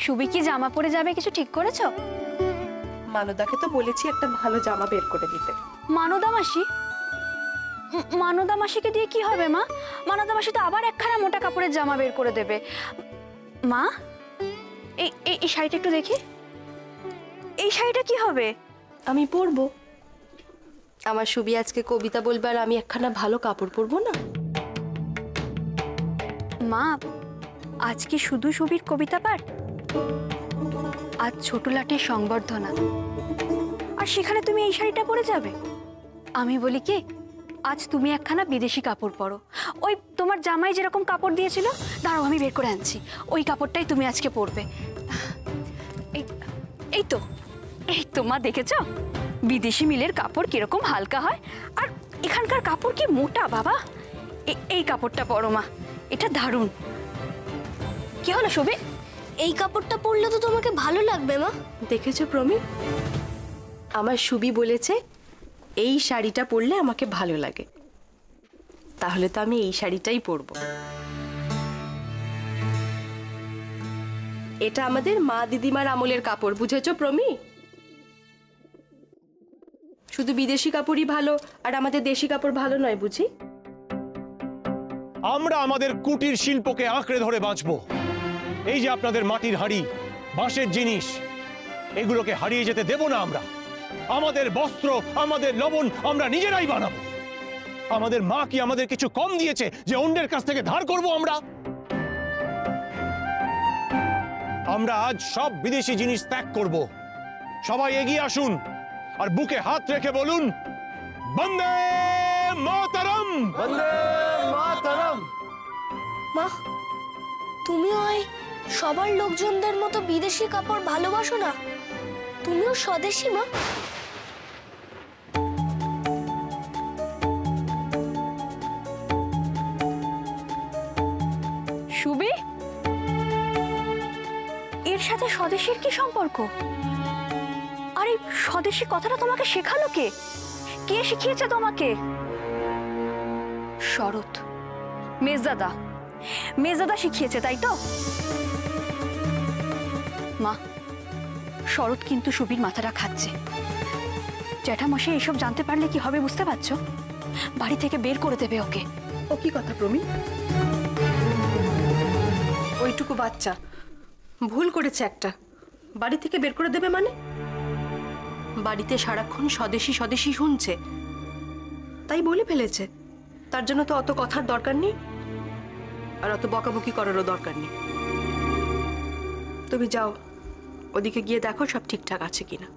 সুবি কি জামা পরে যাবে কিছু ঠিক করেছো? মানদাকে তো বলেছি একটা ভালো জামা বের করে দিতে। মানদা মাসি? মানদা মাসিকে দিয়ে কি হবে মা? মানদা মাসি তো আবার একখানা মোটা কাপড়ের জামা বের করে দেবে। মা এই এই শাড়িটা একটু দেখি, এই শাড়িটা কি হবে? আমি পরবো। আমার সুবি আজকে কবিতা বলবে আর আমি একখানা ভালো কাপড় পরবো না? মা আজ কি শুধু সুবির কবিতা পাঠ? আজ ছোট লাটের সংবর্ধনা, আর সেখানে তুমি এই শাড়িটা পরে যাবে? আমি বলি কি, আজ তুমি একখানা বিদেশি কাপড় পরো। ওই তোমার জামাই যেরকম কাপড় দিয়েছিল, দাঁড়াও আমি বের করে আনছি, ওই কাপড়টাই তুমি আজকে পরবে। এই তো এই তো মা, দেখেছ বিদেশি মিলের কাপড় কিরকম হালকা হয়, আর এখানকার কাপড় কি মোটা বাবা। এই কাপড়টা পরো মা, এটা দারুণ। কি হলো সুবি? এই কাপড়টা পরলে তো তোমাকে ভালো লাগবে মা। দেখেছো প্রমি, আমার সুবি বলেছে এই শাড়িটা পরলে আমাকে ভালো লাগে, তাহলে তো আমি এই শাড়িটাই পরবো। এটা আমাদের মা দিদিমার আমলের কাপড়, বুঝেছো প্রমি? শুধু বিদেশি কাপড়ই ভালো আর আমাদের দেশি কাপড় ভালো নয় বুঝি? আমরা আমাদের কুটির শিল্পকে আঁকড়ে ধরে বাঁচবো। এই যে আপনাদের মাটির হাড়ি, বাঁশের জিনিস, এগুলোকে হারিয়ে যেতে দেব না আমরা। আমাদের বস্ত্র, আমাদের লবণ আমরা নিজেরাই বানাবো। আমাদের মা কি আমাদের কিছু কম দিয়েছে যে অন্যের কাছ থেকে ধার করব আমরা? আমরা আজ সব বিদেশি জিনিস ত্যাগ করব। সবাই এগিয়ে আসুন আর বুকে হাত রেখে বলুন, বন্দে মাতরম, বন্দে মাতরম। মা তুমিও ওই সবার লোকজনদের মতো বিদেশি কাপড় ভালোবাসো না? তুমিও স্বদেশী মা। সুবি, এর সাথে স্বদেশীর কি সম্পর্ক? আর এই স্বদেশী কথাটা তোমাকে শেখালো কে? কে শিখিয়েছে তোমাকে? শরৎ, মেজদাদা। মেজদাদা শিখিয়েছে, তাই তো? মা, শরৎ কিন্তু সুবির মাথাটা খাচ্ছে। জ্যাঠামশাই এসব জানতে পারলে কি হবে বুঝতে পারছো? বাড়ি থেকে বের করে দেবে ওকে। ও কি কথা প্রমি? ওইটুকু বাচ্চা ভুল করেছে একটা, বাড়ি থেকে বের করে দেবে মানে? বাড়িতে সারাক্ষণ স্বদেশী স্বদেশী শুনছে, তাই বলে ফেলেছে। তার জন্য তো অত কথার দরকার নেই, আর অত বকাবকি করারও দরকার নেই। তুমি যাও, ওদিকে গিয়ে দেখো সব ঠিকঠাক আছে কিনা।